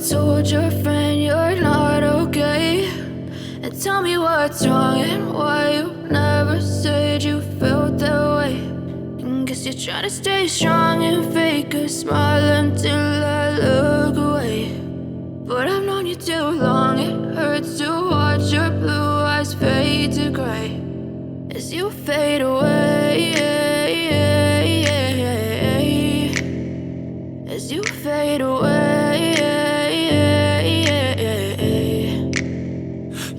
told your friend you're not okay, and tell me what's wrong and why you never said you felt that way. And guess you're trying to stay strong and fake a smile until I look away. But I've known you too long, it hurts to watch your blue eyes fade to gray as you fade away, as you fade away.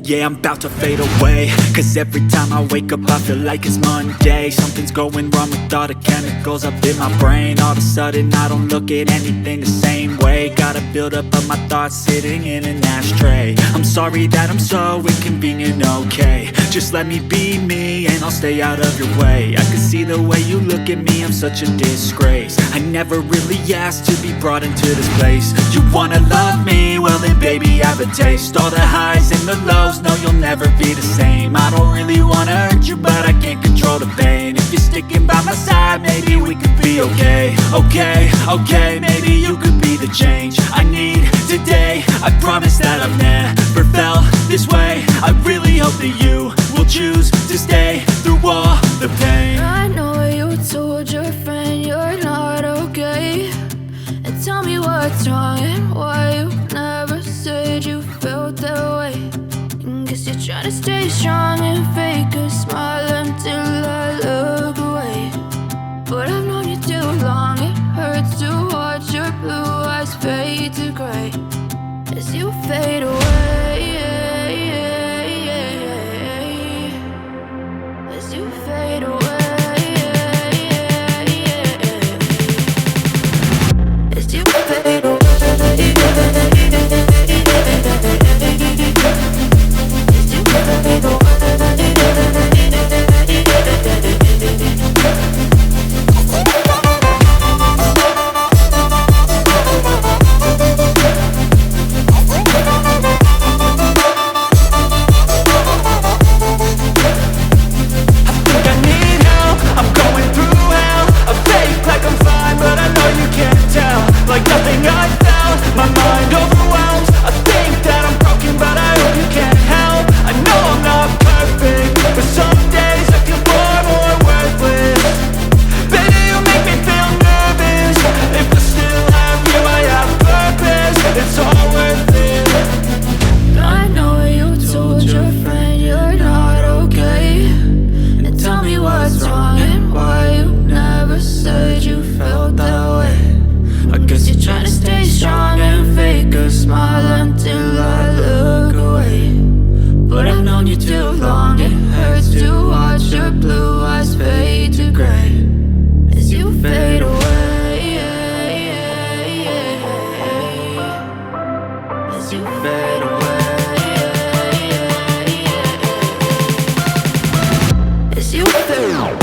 Yeah, I'm about to fade away, cause every time I wake up I feel like it's Monday. Something's going wrong with all the chemicals up in my brain. All of a sudden I don't look at anything the same way. Gotta build up of my thoughts sitting in an ashtray. I'm sorry that I'm so inconvenient, okay. Just let me be me and I'll stay out of your way. I can see the way you look at me, I'm such a disgrace. I never really asked to be brought into this place. You wanna love me? Well then baby I have a taste. All the highs and the lows, no you'll never be the same. I don't really wanna hurt you but I can't control the pain. If you're sticking by my side maybe we could be okay. Okay, maybe you could be the change I need today. I promise that I've never felt this way. I really hope that you will choose to stay through all the pain. I know you told your friend you're not okay, and tell me what's wrong and why you never said you felt that way. And guess you're trying to stay strong and fake a smile until I look away. But I've known you too long, it hurts to watch your blue eyes fade to gray as you fade away, as you fade away, as you fade away. Like nothing I felt, my mind overwhelmed. I think that I'm broken but I hope you can't help. I know I'm not perfect, but some days I feel far more worthless. Baby, you make me feel nervous. If I still have you, I have purpose. It's all worth it. I know you told your friend you're not okay, and tell me what's wrong and why you never said you felt that way. I guess you're trying to stay strong and fake a smile until I look away. But I've known you too long, it hurts to watch your blue eyes fade to gray as you fade away, as you fade away, as you fade away.